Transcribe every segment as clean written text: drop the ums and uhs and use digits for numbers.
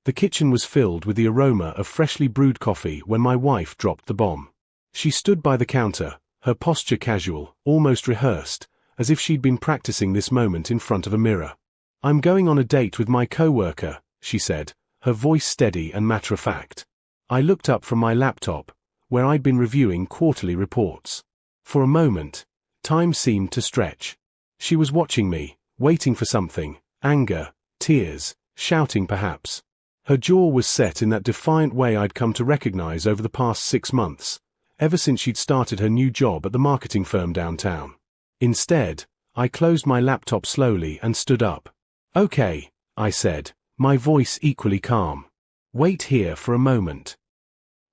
The kitchen was filled with the aroma of freshly brewed coffee when my wife dropped the bomb. She stood by the counter, her posture casual, almost rehearsed, as if she'd been practicing this moment in front of a mirror. "I'm going on a date with my coworker," she said, her voice steady and matter-of-fact. I looked up from my laptop, where I'd been reviewing quarterly reports. For a moment, time seemed to stretch. She was watching me, waiting for something, anger, tears, shouting perhaps. Her jaw was set in that defiant way I'd come to recognize over the past 6 months, ever since she'd started her new job at the marketing firm downtown. Instead, I closed my laptop slowly and stood up. "Okay," I said, my voice equally calm. "Wait here for a moment."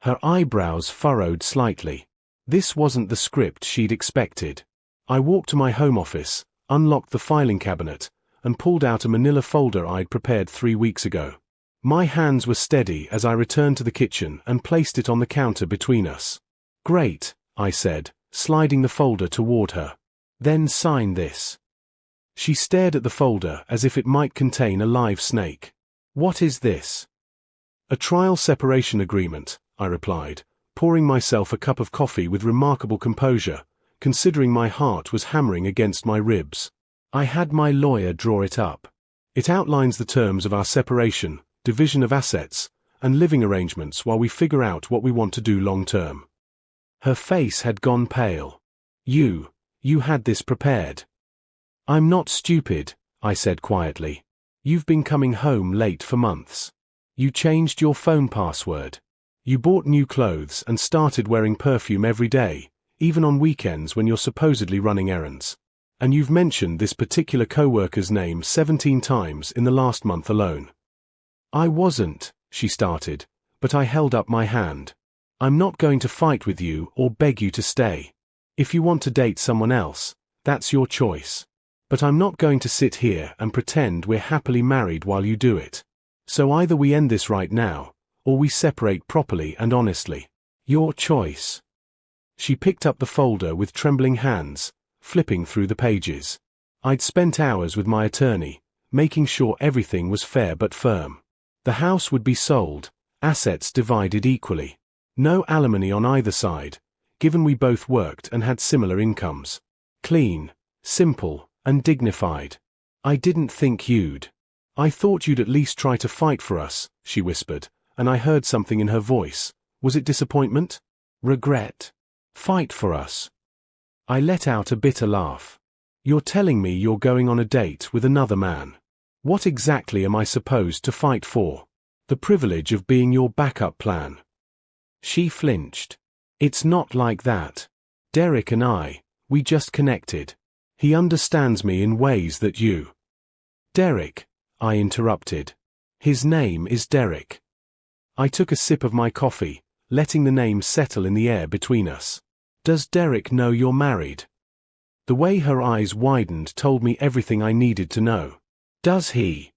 Her eyebrows furrowed slightly. This wasn't the script she'd expected. I walked to my home office, unlocked the filing cabinet, and pulled out a manila folder I'd prepared 3 weeks ago. My hands were steady as I returned to the kitchen and placed it on the counter between us. "Great," I said, sliding the folder toward her. "Then sign this." She stared at the folder as if it might contain a live snake. "What is this?" "A trial separation agreement," I replied, pouring myself a cup of coffee with remarkable composure, considering my heart was hammering against my ribs. "I had my lawyer draw it up. It outlines the terms of our separation, division of assets, and living arrangements while we figure out what we want to do long-term." Her face had gone pale. You had this prepared." "I'm not stupid," I said quietly. "You've been coming home late for months. You changed your phone password. You bought new clothes and started wearing perfume every day, even on weekends when you're supposedly running errands. And you've mentioned this particular coworker's name 17 times in the last month alone." "I wasn't," she started, but I held up my hand. "I'm not going to fight with you or beg you to stay. If you want to date someone else, that's your choice. But I'm not going to sit here and pretend we're happily married while you do it. So either we end this right now, or we separate properly and honestly. Your choice." She picked up the folder with trembling hands, flipping through the pages. I'd spent hours with my attorney, making sure everything was fair but firm. The house would be sold, assets divided equally. No alimony on either side, given we both worked and had similar incomes. Clean, simple, and dignified. "I didn't think you'd. I thought you'd at least try to fight for us," she whispered, and I heard something in her voice. Was it disappointment? Regret? "Fight for us?" I let out a bitter laugh. "You're telling me you're going on a date with another man. What exactly am I supposed to fight for? The privilege of being your backup plan?" She flinched. "It's not like that. Derek and we just connected. He understands me in ways that you—" "Derek," I interrupted. "His name is Derek." I took a sip of my coffee, letting the name settle in the air between us. "Does Derek know you're married?" The way her eyes widened told me everything I needed to know. "Does he?"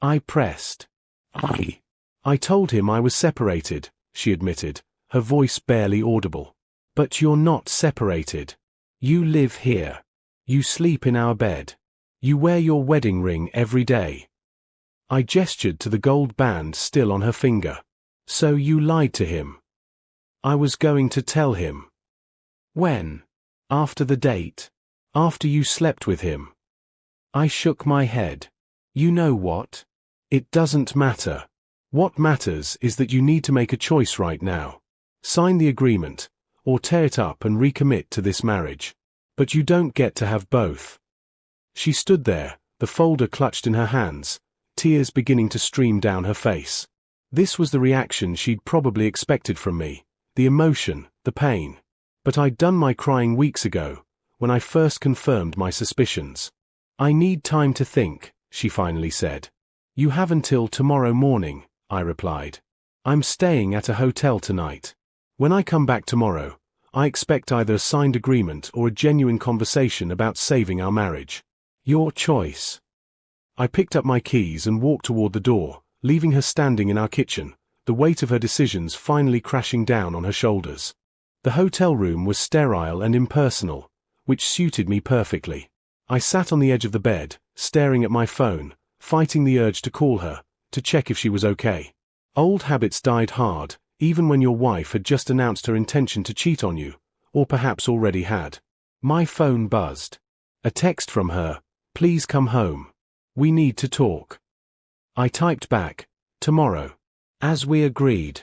I pressed. I told him I was separated," she admitted, her voice barely audible. "But you're not separated. You live here. You sleep in our bed. You wear your wedding ring every day." I gestured to the gold band still on her finger. "So you lied to him?" "I was going to tell him." "When?" "After the date. After you slept with him." I shook my head. "You know what? It doesn't matter. What matters is that you need to make a choice right now. Sign the agreement, or tear it up and recommit to this marriage. But you don't get to have both." She stood there, the folder clutched in her hands, tears beginning to stream down her face. This was the reaction she'd probably expected from me, the emotion, the pain. But I'd done my crying weeks ago, when I first confirmed my suspicions. "I need time to think," she finally said. "You have until tomorrow morning," I replied. "I'm staying at a hotel tonight. When I come back tomorrow, I expect either a signed agreement or a genuine conversation about saving our marriage. Your choice." I picked up my keys and walked toward the door, leaving her standing in our kitchen, the weight of her decisions finally crashing down on her shoulders. The hotel room was sterile and impersonal, which suited me perfectly. I sat on the edge of the bed, staring at my phone, fighting the urge to call her, to check if she was okay. Old habits died hard, even when your wife had just announced her intention to cheat on you, or perhaps already had. My phone buzzed. A text from her, "Please come home. We need to talk." I typed back, "Tomorrow. As we agreed."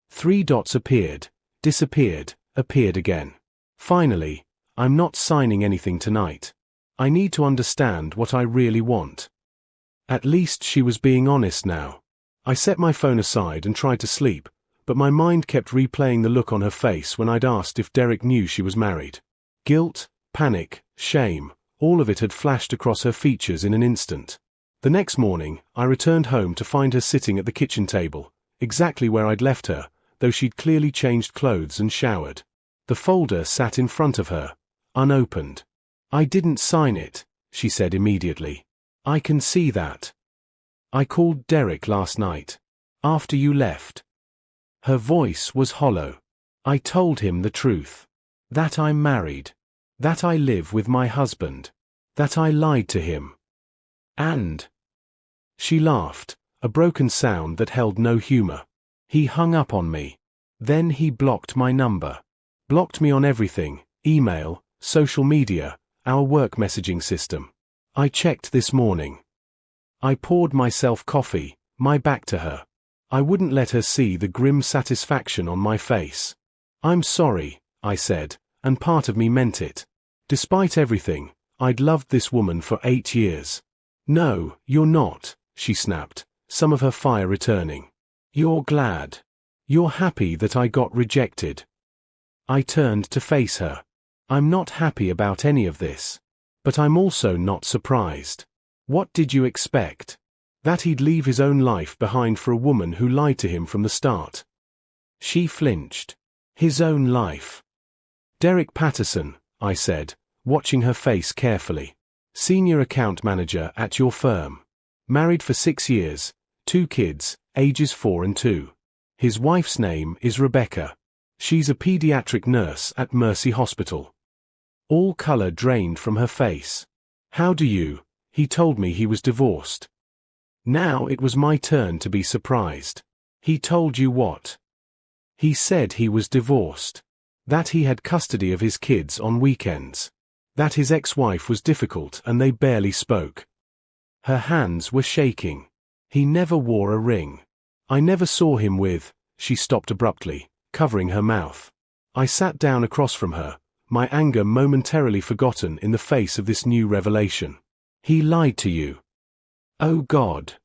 3 dots appeared, disappeared, appeared again. Finally, "I'm not signing anything tonight. I need to understand what I really want." At least she was being honest now. I set my phone aside and tried to sleep, but my mind kept replaying the look on her face when I'd asked if Derek knew she was married. Guilt, panic, shame, all of it had flashed across her features in an instant. The next morning, I returned home to find her sitting at the kitchen table, exactly where I'd left her, though she'd clearly changed clothes and showered. The folder sat in front of her, unopened. "I didn't sign it," she said immediately. "I can see that. I called Derek last night. After you left." Her voice was hollow. "I told him the truth. That I'm married. That I live with my husband. That I lied to him. And..." She laughed, a broken sound that held no humor. "He hung up on me. Then he blocked my number. Blocked me on everything, email, social media, our work messaging system. I checked this morning." I poured myself coffee, my back to her. I wouldn't let her see the grim satisfaction on my face. "I'm sorry," I said, and part of me meant it. Despite everything, I'd loved this woman for 8 years. "No, you're not," she snapped, some of her fire returning. "You're glad. You're happy that I got rejected." I turned to face her. "I'm not happy about any of this. But I'm also not surprised. What did you expect? That he'd leave his own life behind for a woman who lied to him from the start?" She flinched. "His own life." "Derek Patterson," I said, watching her face carefully. "Senior account manager at your firm. Married for 6 years, 2 kids, ages 4 and 2. His wife's name is Rebecca. She's a pediatric nurse at Mercy Hospital." All color drained from her face. "How do you..." He told me he was divorced. Now it was my turn to be surprised. "He told you what?" "He said he was divorced. That he had custody of his kids on weekends. That his ex-wife was difficult and they barely spoke." Her hands were shaking. "He never wore a ring. I never saw him with..." She stopped abruptly, covering her mouth. I sat down across from her, my anger momentarily forgotten in the face of this new revelation. "He lied to you." "Oh God."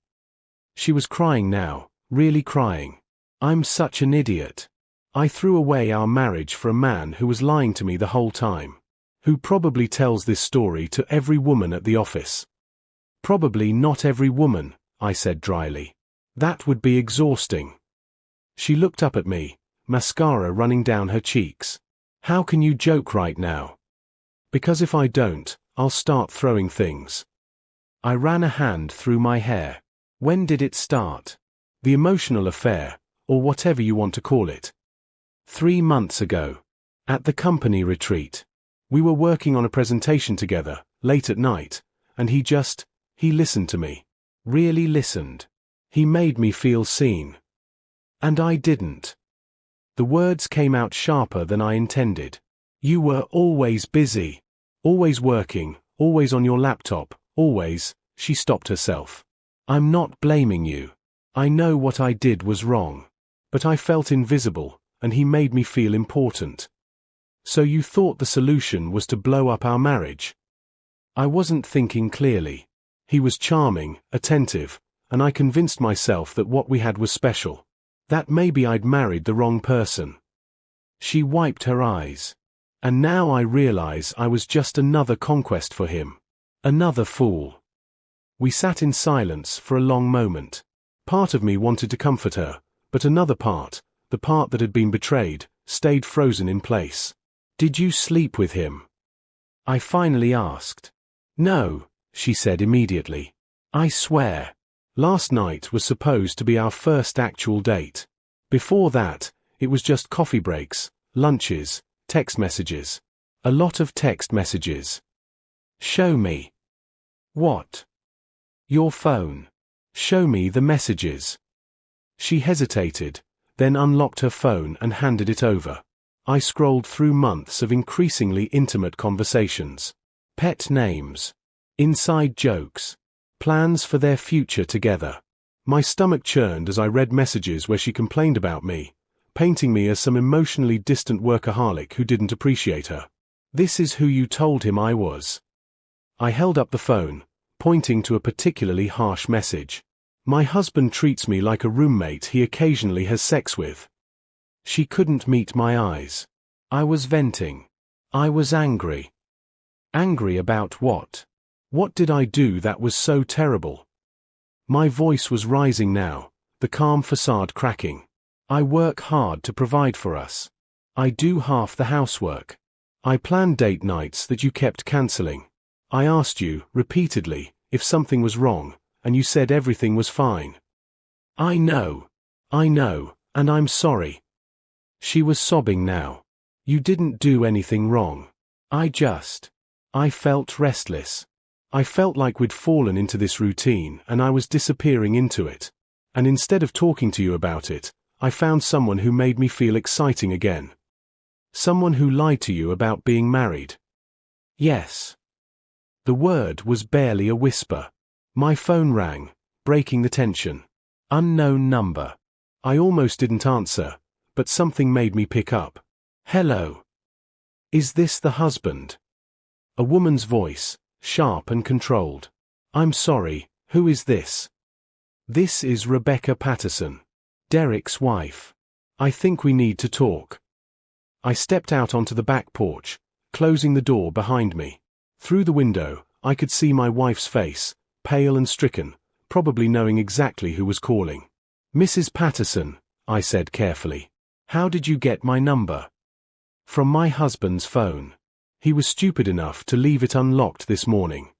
She was crying now, really crying. "I'm such an idiot. I threw away our marriage for a man who was lying to me the whole time. Who probably tells this story to every woman at the office." "Probably not every woman," I said dryly. "That would be exhausting." She looked up at me, mascara running down her cheeks. "How can you joke right now?" "Because if I don't, I'll start throwing things." I ran a hand through my hair. "When did it start? The emotional affair, or whatever you want to call it." 3 months ago. At the company retreat. We were working on a presentation together, late at night, and he listened to me. Really listened. He made me feel seen. And I didn't. The words came out sharper than I intended. "You were always busy. Always working, always on your laptop, always..." She stopped herself. "I'm not blaming you. I know what I did was wrong. But I felt invisible, and he made me feel important." "So you thought the solution was to blow up our marriage?" I wasn't thinking clearly. He was charming, attentive, and I convinced myself that what we had was special. That maybe I'd married the wrong person. She wiped her eyes. "And now I realize I was just another conquest for him. Another fool." We sat in silence for a long moment. Part of me wanted to comfort her, but another part, the part that had been betrayed, stayed frozen in place. "Did you sleep with him?" I finally asked. "No," she said immediately. "I swear. Last night was supposed to be our first actual date. Before that, it was just coffee breaks, lunches, text messages. A lot of text messages." "Show me." "What?" "Your phone." Show me the messages. She hesitated, then unlocked her phone and handed it over. I scrolled through months of increasingly intimate conversations. Pet names. Inside jokes. Plans for their future together. My stomach churned as I read messages where she complained about me, painting me as some emotionally distant workaholic who didn't appreciate her. This is who you told him I was. I held up the phone, pointing to a particularly harsh message. My husband treats me like a roommate he occasionally has sex with. She couldn't meet my eyes. I was venting. I was angry. Angry about what? What did I do that was so terrible? My voice was rising now, the calm facade cracking. I work hard to provide for us. I do half the housework. I planned date nights that you kept cancelling. I asked you, repeatedly, if something was wrong, and you said everything was fine. I know, and I'm sorry. She was sobbing now. You didn't do anything wrong. I felt restless. I felt like we'd fallen into this routine and I was disappearing into it. And instead of talking to you about it, I found someone who made me feel exciting again. Someone who lied to you about being married. Yes. The word was barely a whisper. My phone rang, breaking the tension. Unknown number. I almost didn't answer, but something made me pick up. Hello. Is this the husband? A woman's voice, sharp and controlled. I'm sorry, who is this? This is Rebecca Patterson, Derek's wife. I think we need to talk. I stepped out onto the back porch, closing the door behind me. Through the window, I could see my wife's face, pale and stricken, probably knowing exactly who was calling. Mrs. Patterson, I said carefully. How did you get my number? From my husband's phone. He was stupid enough to leave it unlocked this morning.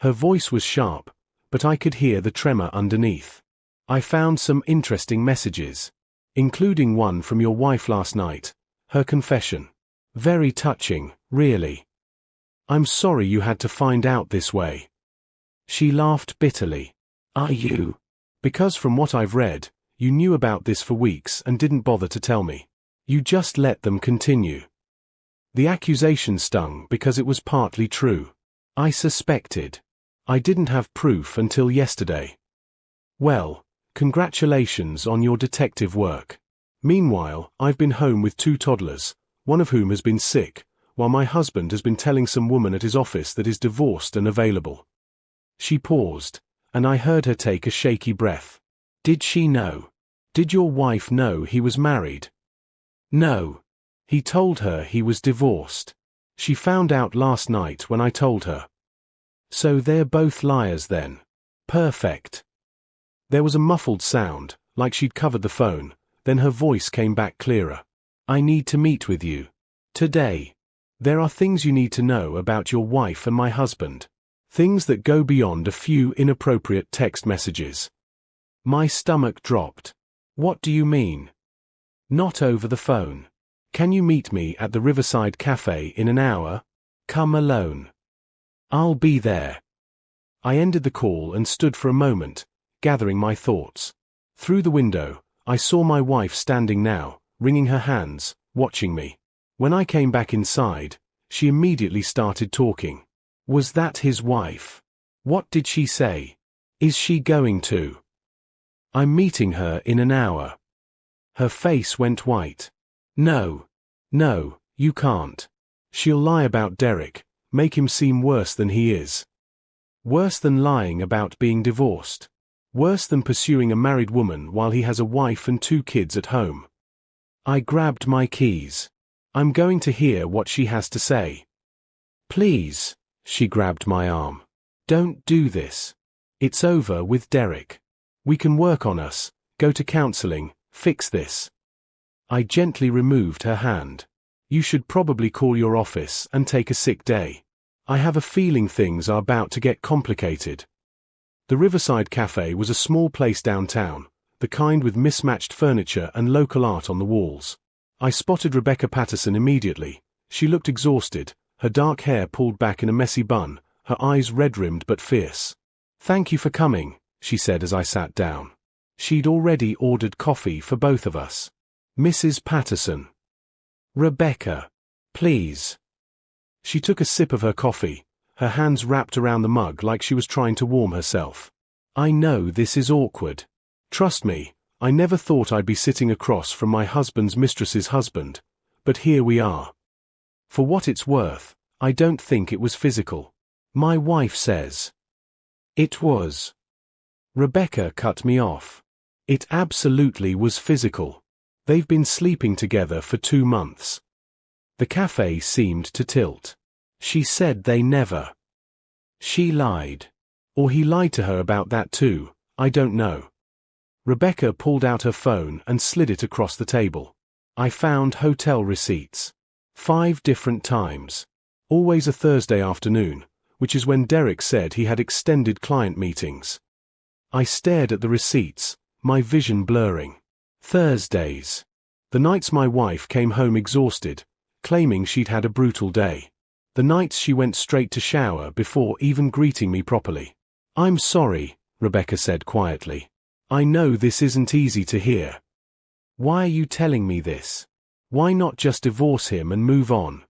Her voice was sharp, but I could hear the tremor underneath. I found some interesting messages, including one from your wife last night, her confession. Very touching, really. I'm sorry you had to find out this way. She laughed bitterly. Are you? Because from what I've read, you knew about this for weeks and didn't bother to tell me. You just let them continue. The accusation stung because it was partly true. I suspected. I didn't have proof until yesterday. Well, congratulations on your detective work. Meanwhile, I've been home with 2 toddlers, one of whom has been sick, while my husband has been telling some woman at his office that is divorced and available. She paused, and I heard her take a shaky breath. Did she know? Did your wife know he was married? No. He told her he was divorced. She found out last night when I told her. So they're both liars then. Perfect. There was a muffled sound, like she'd covered the phone, then her voice came back clearer. I need to meet with you. Today. There are things you need to know about your wife and my husband. Things that go beyond a few inappropriate text messages. My stomach dropped. What do you mean? Not over the phone. Can you meet me at the Riverside Cafe in an hour? Come alone. I'll be there. I ended the call and stood for a moment, gathering my thoughts. Through the window, I saw my wife standing now, wringing her hands, watching me. When I came back inside, she immediately started talking. Was that his wife? What did she say? Is she going to? I'm meeting her in an hour. Her face went white. No, you can't. She'll lie about Derek, make him seem worse than he is. Worse than lying about being divorced. Worse than pursuing a married woman while he has a wife and 2 kids at home. I grabbed my keys. I'm going to hear what she has to say. Please, she grabbed my arm. Don't do this. It's over with Derek. We can work on us, go to counseling, fix this. I gently removed her hand. You should probably call your office and take a sick day. I have a feeling things are about to get complicated. The Riverside Cafe was a small place downtown, the kind with mismatched furniture and local art on the walls. I spotted Rebecca Patterson immediately. She looked exhausted, her dark hair pulled back in a messy bun, her eyes red-rimmed but fierce. Thank you for coming, she said as I sat down. She'd already ordered coffee for both of us. Mrs. Patterson. Rebecca. Please. She took a sip of her coffee, her hands wrapped around the mug like she was trying to warm herself. I know this is awkward. Trust me, I never thought I'd be sitting across from my husband's mistress's husband, but here we are. For what it's worth, I don't think it was physical. My wife says. It was. Rebecca cut me off. It absolutely was physical. They've been sleeping together for 2 months. The cafe seemed to tilt. She said they never. She lied. Or he lied to her about that too, I don't know. Rebecca pulled out her phone and slid it across the table. I found hotel receipts. 5 different times. Always a Thursday afternoon, which is when Derek said he had extended client meetings. I stared at the receipts, my vision blurring. Thursdays. The nights my wife came home exhausted, claiming she'd had a brutal day. The nights she went straight to shower before even greeting me properly. I'm sorry, Rebecca said quietly. I know this isn't easy to hear. Why are you telling me this? Why not just divorce him and move on?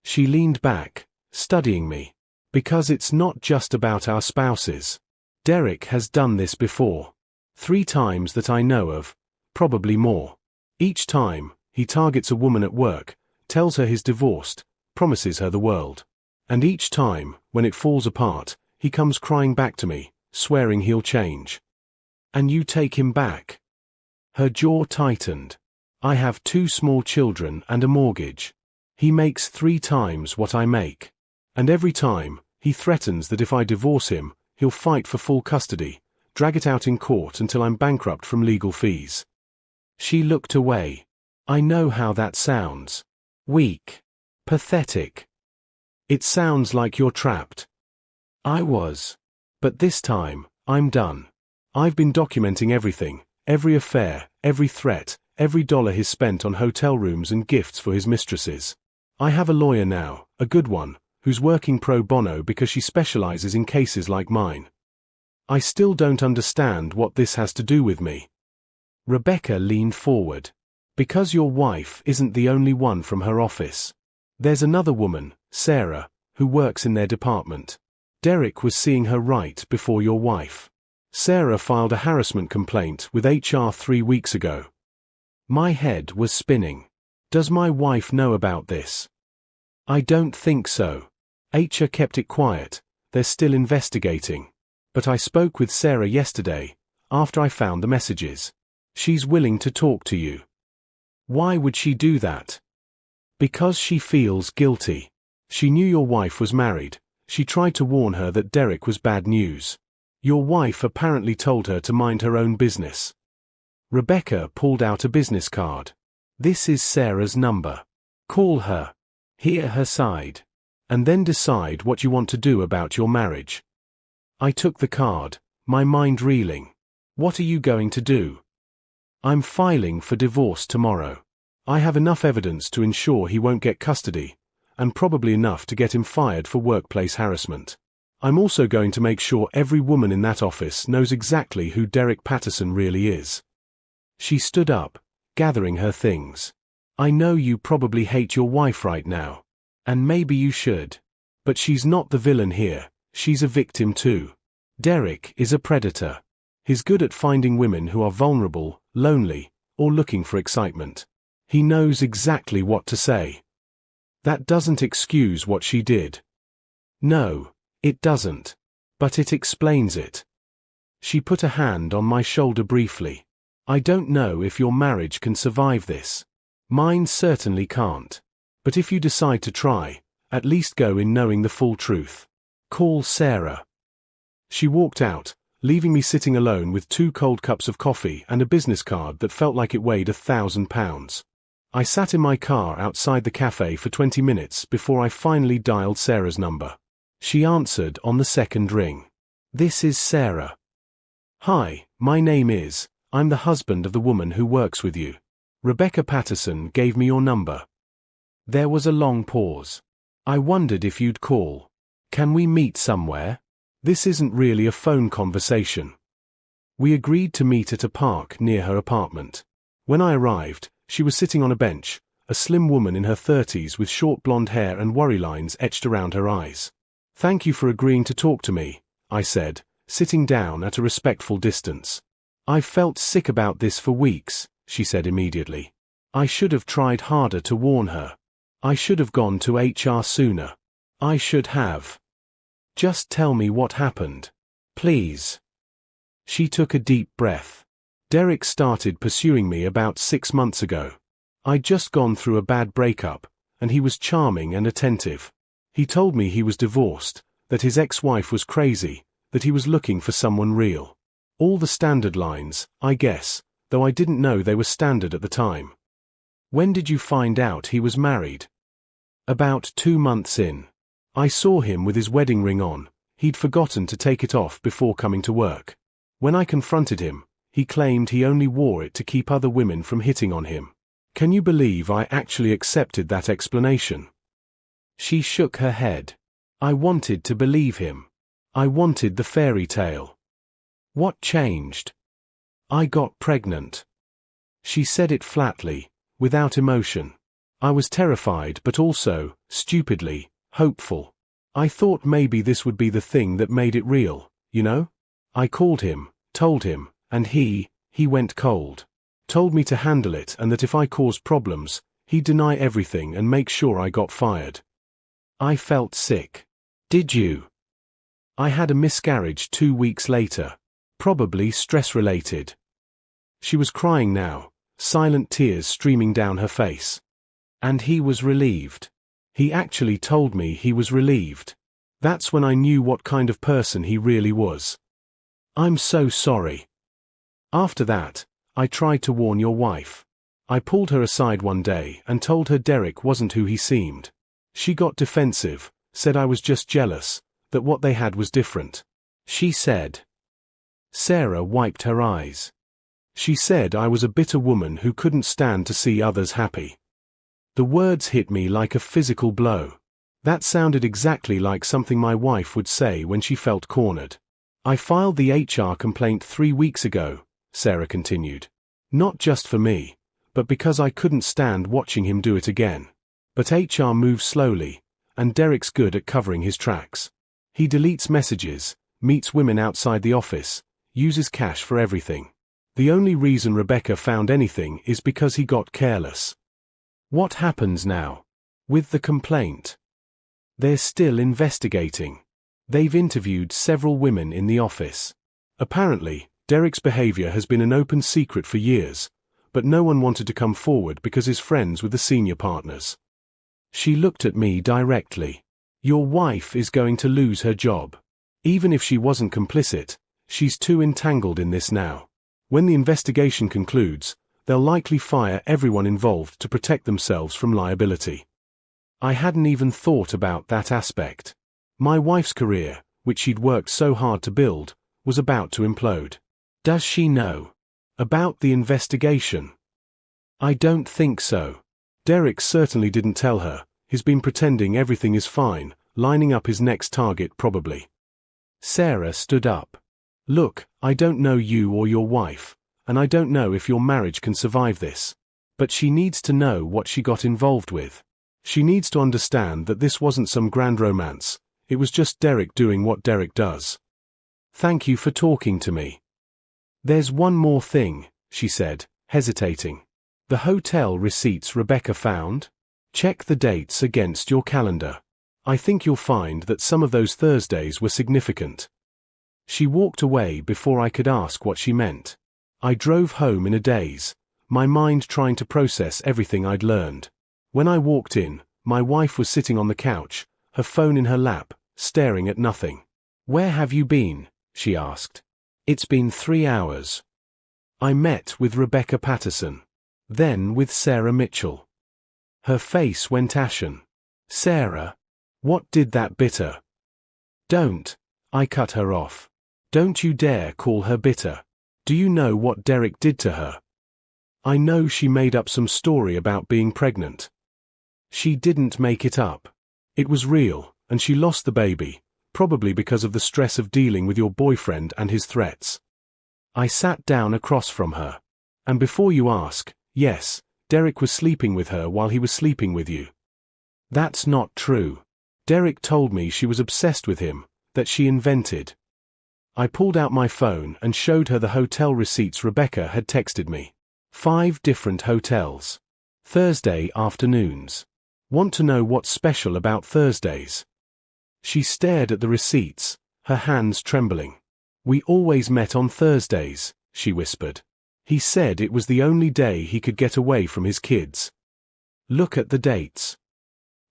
She leaned back, studying me. Because it's not just about our spouses. Derek has done this before. 3 times that I know of, probably more. Each time, he targets a woman at work, tells her he's divorced, promises her the world. And each time, when it falls apart, he comes crying back to me, swearing he'll change. And you take him back? Her jaw tightened. I have 2 small children and a mortgage. He makes 3 times what I make. And every time, he threatens that if I divorce him, he'll fight for full custody, drag it out in court until I'm bankrupt from legal fees. She looked away. I know how that sounds. Weak. Pathetic. It sounds like you're trapped. I was. But this time, I'm done. I've been documenting everything, every affair, every threat, every dollar he's spent on hotel rooms and gifts for his mistresses. I have a lawyer now, a good one, who's working pro bono because she specializes in cases like mine. I still don't understand what this has to do with me. Rebecca leaned forward. Because your wife isn't the only one from her office. There's another woman, Sarah, who works in their department. Derek was seeing her right before your wife. Sarah filed a harassment complaint with HR 3 weeks ago. My head was spinning. Does my wife know about this? I don't think so. HR kept it quiet. They're still investigating. But I spoke with Sarah yesterday, after I found the messages. She's willing to talk to you. Why would she do that? Because she feels guilty. She knew your wife was married. She tried to warn her that Derek was bad news. Your wife apparently told her to mind her own business. Rebecca pulled out a business card. This is Sarah's number. Call her. Hear her side. And then decide what you want to do about your marriage. I took the card, my mind reeling. What are you going to do? I'm filing for divorce tomorrow. I have enough evidence to ensure he won't get custody, and probably enough to get him fired for workplace harassment. I'm also going to make sure every woman in that office knows exactly who Derek Patterson really is. She stood up, gathering her things. I know you probably hate your wife right now. And maybe you should. But she's not the villain here, she's a victim too. Derek is a predator. He's good at finding women who are vulnerable, lonely, or looking for excitement. He knows exactly what to say. That doesn't excuse what she did. No, it doesn't. But it explains it. She put a hand on my shoulder briefly. I don't know if your marriage can survive this. Mine certainly can't. But if you decide to try, at least go in knowing the full truth. Call Sarah. She walked out, leaving me sitting alone with 2 cold cups of coffee and a business card that felt like it weighed 1,000 pounds. I sat in my car outside the cafe for 20 minutes before I finally dialed Sarah's number. She answered on the 2nd ring. This is Sarah. Hi, my name is, I'm the husband of the woman who works with you. Rebecca Patterson gave me your number. There was a long pause. I wondered if you'd call. Can we meet somewhere? This isn't really a phone conversation. We agreed to meet at a park near her apartment. When I arrived, she was sitting on a bench, a slim woman in her 30s with short blonde hair and worry lines etched around her eyes. "Thank you for agreeing to talk to me," I said, sitting down at a respectful distance. "I've felt sick about this for weeks," she said immediately. "I should have tried harder to warn her. I should have gone to HR sooner. I should have. Just tell me what happened. Please." She took a deep breath. "Derek started pursuing me about 6 months ago. I'd just gone through a bad breakup, and he was charming and attentive. He told me he was divorced, that his ex-wife was crazy, that he was looking for someone real. All the standard lines, I guess, though I didn't know they were standard at the time." "When did you find out he was married?" "About 2 months in. I saw him with his wedding ring on. He'd forgotten to take it off before coming to work. When I confronted him, he claimed he only wore it to keep other women from hitting on him. Can you believe I actually accepted that explanation?" She shook her head. I wanted to believe him. I wanted the fairy tale. "What changed?" "I got pregnant." She said it flatly, without emotion. I was terrified but also, stupidly, hopeful. I thought maybe this would be the thing that made it real, you know? I called him, told him, and he went cold. Told me to handle it and that if I caused problems, he'd deny everything and make sure I got fired. I felt sick. "Did you?" "I had a miscarriage 2 weeks later. Probably stress-related." She was crying now, silent tears streaming down her face. "And he was relieved. He actually told me he was relieved. That's when I knew what kind of person he really was. I'm so sorry." After that, I tried to warn your wife. I pulled her aside one day and told her Derek wasn't who he seemed. She got defensive, said I was just jealous, that what they had was different. She said. Sarah wiped her eyes. She said I was a bitter woman who couldn't stand to see others happy. The words hit me like a physical blow. That sounded exactly like something my wife would say when she felt cornered. "I filed the HR complaint 3 weeks ago," Sarah continued. "Not just for me, but because I couldn't stand watching him do it again. But HR moves slowly, and Derek's good at covering his tracks. He deletes messages, meets women outside the office, uses cash for everything. The only reason Rebecca found anything is because he got careless." "What happens now with the complaint?" "They're still investigating. They've interviewed several women in the office. Apparently, Derek's behavior has been an open secret for years, but no one wanted to come forward because he's friends with the senior partners." She looked at me directly. "Your wife is going to lose her job. Even if she wasn't complicit, she's too entangled in this now. When the investigation concludes, they'll likely fire everyone involved to protect themselves from liability." I hadn't even thought about that aspect. My wife's career, which she'd worked so hard to build, was about to implode. "Does she know about the investigation?" "I don't think so. Derek certainly didn't tell her. He's been pretending everything is fine, lining up his next target probably." Sarah stood up. "Look, I don't know you or your wife, and I don't know if your marriage can survive this. But she needs to know what she got involved with. She needs to understand that this wasn't some grand romance, it was just Derek doing what Derek does. Thank you for talking to me." "There's one more thing," she said, hesitating. "The hotel receipts Rebecca found? Check the dates against your calendar. I think you'll find that some of those Thursdays were significant." She walked away before I could ask what she meant. I drove home in a daze, my mind trying to process everything I'd learned. When I walked in, my wife was sitting on the couch, her phone in her lap, staring at nothing. "Where have you been?" she asked. "It's been 3 hours. I met with Rebecca Patterson. Then with Sarah Mitchell." Her face went ashen. "Sarah? What did that bitter?" "Don't," I cut her off. "Don't you dare call her bitter. Do you know what Derek did to her?" "I know she made up some story about being pregnant." "She didn't make it up. It was real, and she lost the baby, probably because of the stress of dealing with your boyfriend and his threats." I sat down across from her. And before you ask, yes, Derek was sleeping with her while he was sleeping with you. That's not true. Derek told me she was obsessed with him, that she invented. I pulled out my phone and showed her the hotel receipts Rebecca had texted me. 5 different hotels. Thursday afternoons. Want to know what's special about Thursdays? She stared at the receipts, her hands trembling. We always met on Thursdays, she whispered. He said it was the only day he could get away from his kids. Look at the dates.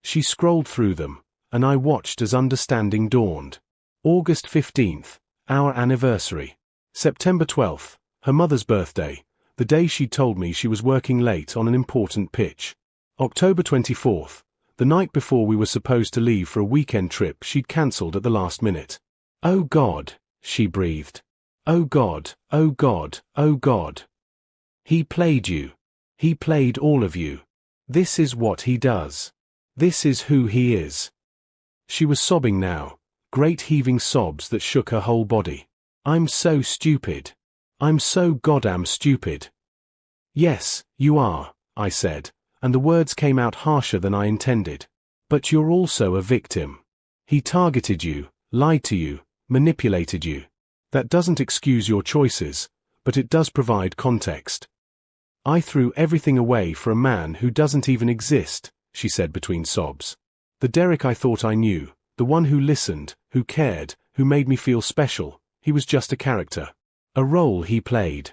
She scrolled through them, and I watched as understanding dawned. August 15th, our anniversary. September 12th, her mother's birthday, the day she told me she was working late on an important pitch. October 24th, the night before we were supposed to leave for a weekend trip she'd cancelled at the last minute. Oh God, she breathed. Oh God, oh God, oh God. He played you. He played all of you. This is what he does. This is who he is. She was sobbing now, great heaving sobs that shook her whole body. I'm so stupid. I'm so goddamn stupid. Yes, you are, I said, and the words came out harsher than I intended. But you're also a victim. He targeted you, lied to you, manipulated you. That doesn't excuse your choices, but it does provide context. I threw everything away for a man who doesn't even exist, she said between sobs. The Derek I thought I knew, the one who listened, who cared, who made me feel special, he was just a character. A role he played.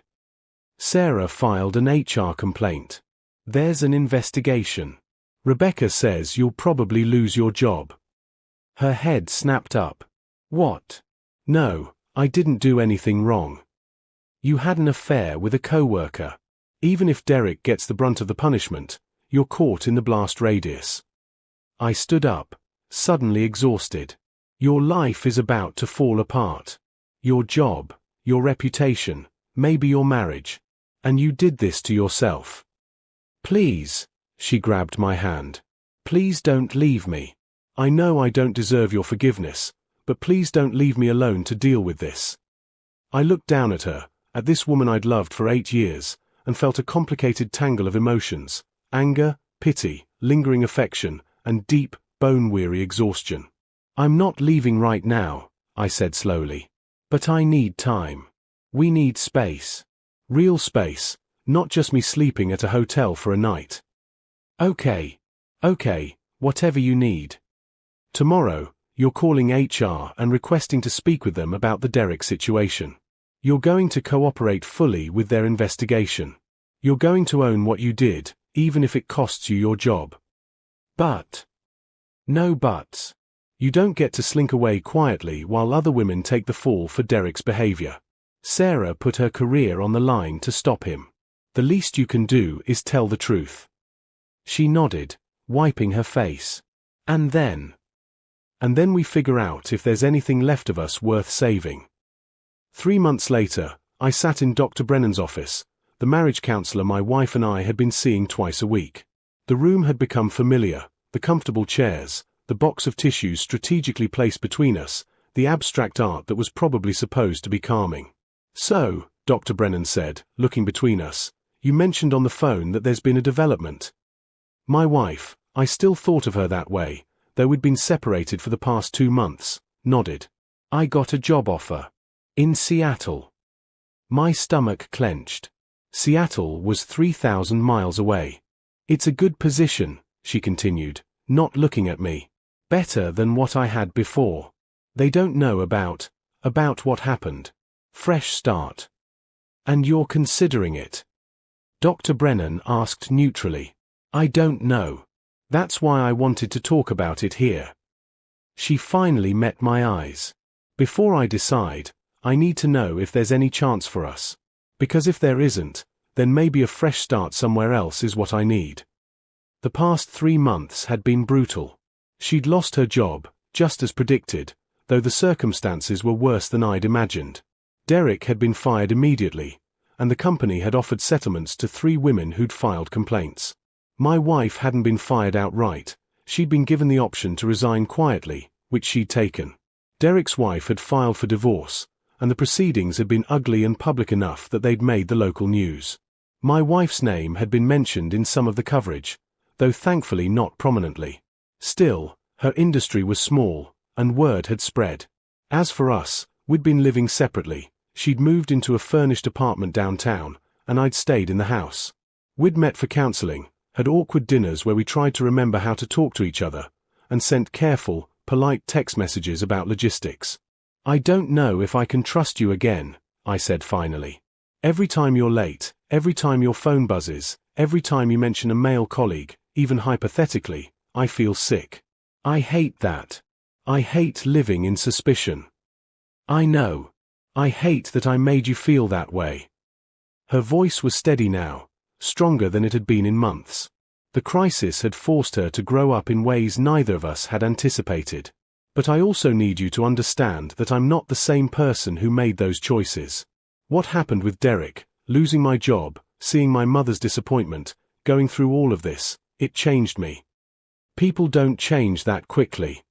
Sarah filed an HR complaint. There's an investigation. Rebecca says you'll probably lose your job. Her head snapped up. What? No, I didn't do anything wrong. You had an affair with a coworker. Even if Derek gets the brunt of the punishment, you're caught in the blast radius. I stood up, suddenly exhausted. Your life is about to fall apart. Your job, your reputation, maybe your marriage. And you did this to yourself. Please, she grabbed my hand. Please don't leave me. I know I don't deserve your forgiveness, but please don't leave me alone to deal with this. I looked down at her, at this woman I'd loved for 8 years, and felt a complicated tangle of emotions, anger, pity, lingering affection, and deep, bone-weary exhaustion. I'm not leaving right now, I said slowly. But I need time. We need space. Real space, not just me sleeping at a hotel for a night. Okay, whatever you need. Tomorrow, you're calling HR and requesting to speak with them about the Derek situation. You're going to cooperate fully with their investigation. You're going to own what you did, even if it costs you your job. But. No buts. You don't get to slink away quietly while other women take the fall for Derek's behavior. Sarah put her career on the line to stop him. The least you can do is tell the truth. She nodded, wiping her face. And then we figure out if there's anything left of us worth saving. 3 months later, I sat in Dr. Brennan's office, the marriage counselor my wife and I had been seeing twice a week. The room had become familiar, the comfortable chairs, the box of tissues strategically placed between us, the abstract art that was probably supposed to be calming. So, Dr. Brennan said, looking between us, you mentioned on the phone that there's been a development. My wife, I still thought of her that way, though we'd been separated for the past 2 months, nodded. I got a job offer. In Seattle. My stomach clenched. Seattle was 3,000 miles away. It's a good position, she continued, not looking at me. Better than what I had before. They don't know about what happened. Fresh start. And you're considering it? Dr. Brennan asked neutrally. I don't know. That's why I wanted to talk about it here. She finally met my eyes. Before I decide, I need to know if there's any chance for us. Because if there isn't, then maybe a fresh start somewhere else is what I need. The past 3 months had been brutal. She'd lost her job, just as predicted, though the circumstances were worse than I'd imagined. Derek had been fired immediately, and the company had offered settlements to 3 women who'd filed complaints. My wife hadn't been fired outright, she'd been given the option to resign quietly, which she'd taken. Derek's wife had filed for divorce, and the proceedings had been ugly and public enough that they'd made the local news. My wife's name had been mentioned in some of the coverage, though thankfully not prominently. Still, her industry was small, and word had spread. As for us, we'd been living separately. She'd moved into a furnished apartment downtown, and I'd stayed in the house. We'd met for counseling, had awkward dinners where we tried to remember how to talk to each other, and sent careful, polite text messages about logistics. "I don't know if I can trust you again," I said finally. "Every time you're late, every time your phone buzzes, every time you mention a male colleague, even hypothetically, I feel sick. I hate that. I hate living in suspicion. I know. I hate that I made you feel that way." Her voice was steady now, stronger than it had been in months. The crisis had forced her to grow up in ways neither of us had anticipated. "But I also need you to understand that I'm not the same person who made those choices. What happened with Derek, losing my job, seeing my mother's disappointment, going through all of this, it changed me. People don't change that quickly.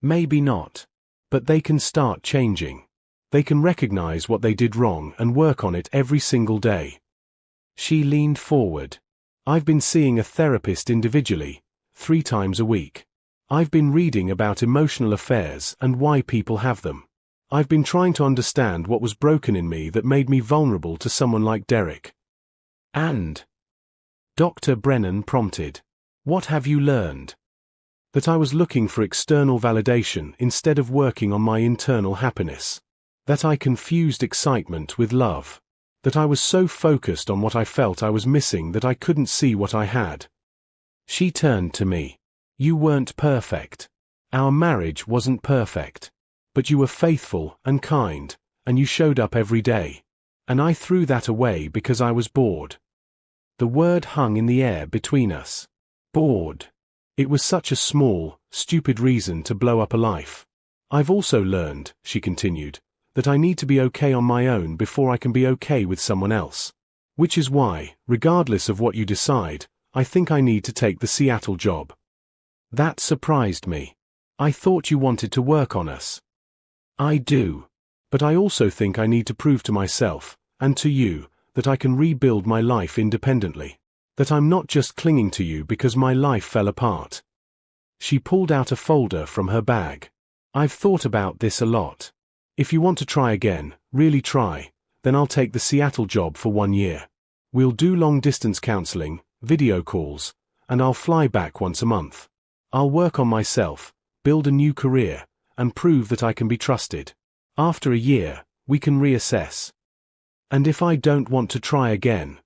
Maybe not. But they can start changing. They can recognize what they did wrong and work on it every single day." She leaned forward. "I've been seeing a therapist individually, 3 times a week. I've been reading about emotional affairs and why people have them. I've been trying to understand what was broken in me that made me vulnerable to someone like Derek." "And?" Dr. Brennan prompted. "What have you learned?" "That I was looking for external validation instead of working on my internal happiness. That I confused excitement with love. That I was so focused on what I felt I was missing that I couldn't see what I had." She turned to me. "You weren't perfect. Our marriage wasn't perfect. But you were faithful and kind, and you showed up every day. And I threw that away because I was bored." The word hung in the air between us. Bored. It was such a small, stupid reason to blow up a life. "I've also learned," she continued, "that I need to be okay on my own before I can be okay with someone else. Which is why, regardless of what you decide, I think I need to take the Seattle job." That surprised me. "I thought you wanted to work on us." "I do. But I also think I need to prove to myself, and to you, that I can rebuild my life independently. That I'm not just clinging to you because my life fell apart." She pulled out a folder from her bag. "I've thought about this a lot. If you want to try again, really try, then I'll take the Seattle job for 1 year. We'll do long-distance counseling, video calls, and I'll fly back once a month. I'll work on myself, build a new career, and prove that I can be trusted. After a year, we can reassess. And if I don't want to try again..."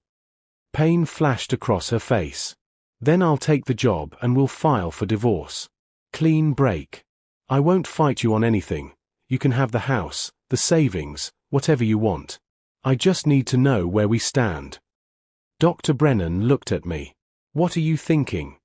Pain flashed across her face. "Then I'll take the job and we'll file for divorce. Clean break. I won't fight you on anything. You can have the house, the savings, whatever you want. I just need to know where we stand." Dr. Brennan looked at me. "What are you thinking?"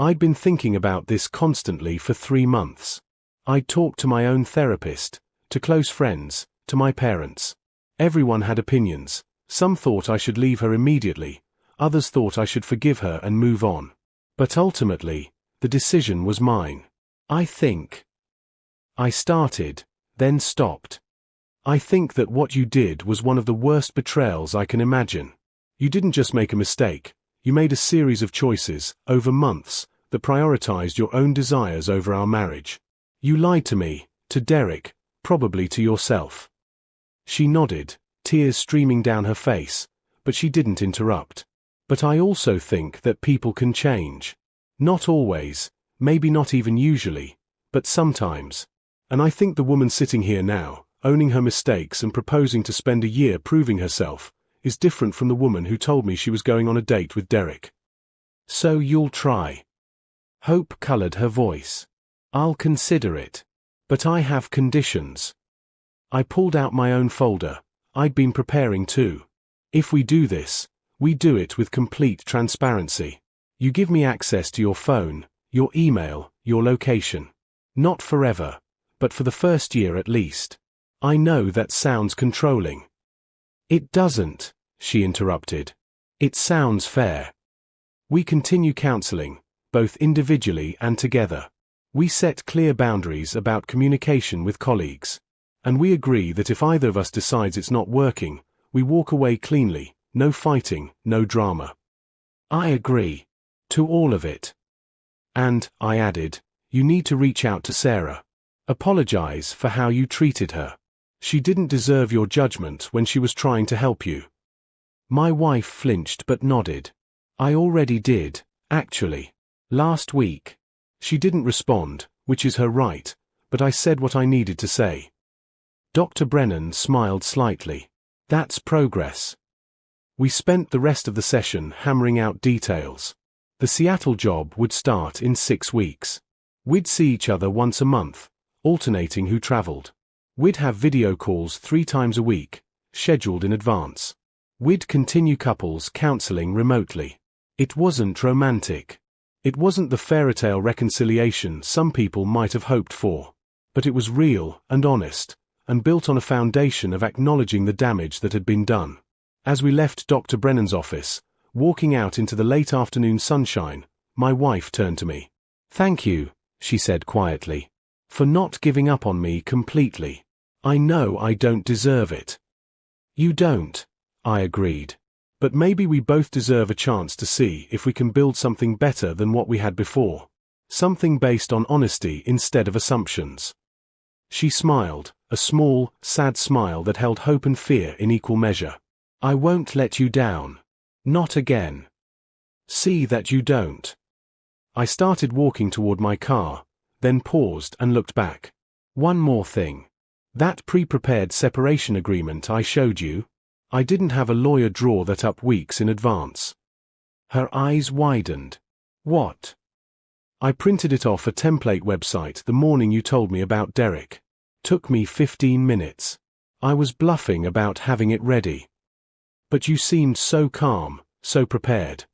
I'd been thinking about this constantly for 3 months. I'd talked to my own therapist, to close friends, to my parents. Everyone had opinions. Some thought I should leave her immediately, others thought I should forgive her and move on. But ultimately, the decision was mine. I think. I started, then stopped. "I think that what you did was one of the worst betrayals I can imagine. You didn't just make a mistake, you made a series of choices, over months, that prioritized your own desires over our marriage. You lied to me, to Derek, probably to yourself." She nodded, tears streaming down her face, but she didn't interrupt. "But I also think that people can change. Not always, maybe not even usually, but sometimes. And I think the woman sitting here now, owning her mistakes and proposing to spend a year proving herself, is different from the woman who told me she was going on a date with Derek. So you'll try." Hope colored her voice. "I'll consider it. But I have conditions." I pulled out my own folder. I'd been preparing too. "If we do this, we do it with complete transparency. You give me access to your phone, your email, your location. Not forever, but for the first year at least." I know that sounds controlling. "It doesn't," she interrupted. "It sounds fair. We continue counseling, both individually and together. We set clear boundaries about communication with colleagues. And we agree that if either of us decides it's not working, we walk away cleanly, no fighting, no drama. I agree to all of it. And, I added, you need to reach out to Sarah. Apologize for how you treated her. She didn't deserve your judgment when she was trying to help you. My wife flinched but nodded. I already did, actually. Last week. She didn't respond, which is her right, but I said what I needed to say. Dr. Brennan smiled slightly. That's progress. We spent the rest of the session hammering out details. The Seattle job would start in 6 weeks. We'd see each other once a month, alternating who traveled. We'd have video calls 3 times a week, scheduled in advance. We'd continue couples counseling remotely. It wasn't romantic. It wasn't the fairytale reconciliation some people might have hoped for. But it was real and honest, and built on a foundation of acknowledging the damage that had been done. As we left Dr. Brennan's office, walking out into the late afternoon sunshine, my wife turned to me. Thank you, she said quietly, for not giving up on me completely. I know I don't deserve it. You don't, I agreed. But maybe we both deserve a chance to see if we can build something better than what we had before. Something based on honesty instead of assumptions. She smiled, a small, sad smile that held hope and fear in equal measure. I won't let you down. Not again. See that you don't. I started walking toward my car, then paused and looked back. One more thing. That pre-prepared separation agreement I showed you, I didn't have a lawyer draw that up weeks in advance. Her eyes widened. What? I printed it off a template website the morning you told me about Derek. Took me 15 minutes. I was bluffing about having it ready. But you seemed so calm, so prepared.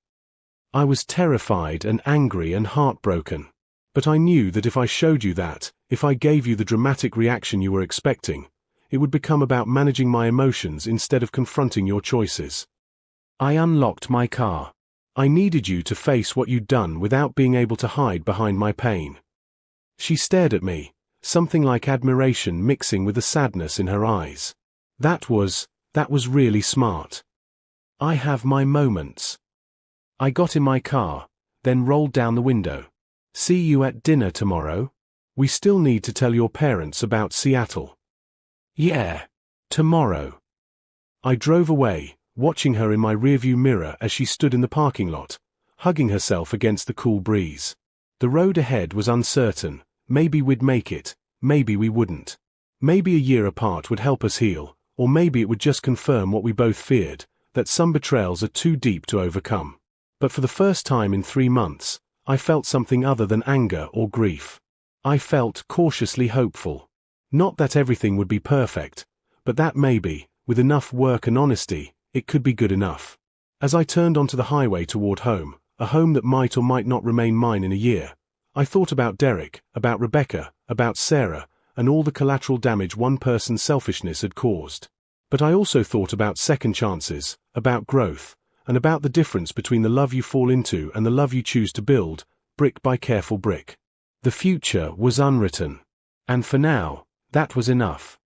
I was terrified and angry and heartbroken. But I knew that if I showed you that, if I gave you the dramatic reaction you were expecting, it would become about managing my emotions instead of confronting your choices. I unlocked my car. I needed you to face what you'd done without being able to hide behind my pain. She stared at me, something like admiration mixing with the sadness in her eyes. That was really smart. I have my moments. I got in my car, then rolled down the window. See you at dinner tomorrow? We still need to tell your parents about Seattle. Yeah. Tomorrow. I drove away, watching her in my rearview mirror as she stood in the parking lot, hugging herself against the cool breeze. The road ahead was uncertain. Maybe we'd make it, maybe we wouldn't. Maybe a year apart would help us heal, or maybe it would just confirm what we both feared, that some betrayals are too deep to overcome. But for the first time in 3 months, I felt something other than anger or grief. I felt cautiously hopeful. Not that everything would be perfect, but that maybe, with enough work and honesty, it could be good enough. As I turned onto the highway toward home, a home that might or might not remain mine in a year, I thought about Derek, about Rebecca, about Sarah, and all the collateral damage one person's selfishness had caused. But I also thought about second chances, about growth, and about the difference between the love you fall into and the love you choose to build, brick by careful brick. The future was unwritten. And for now, that was enough.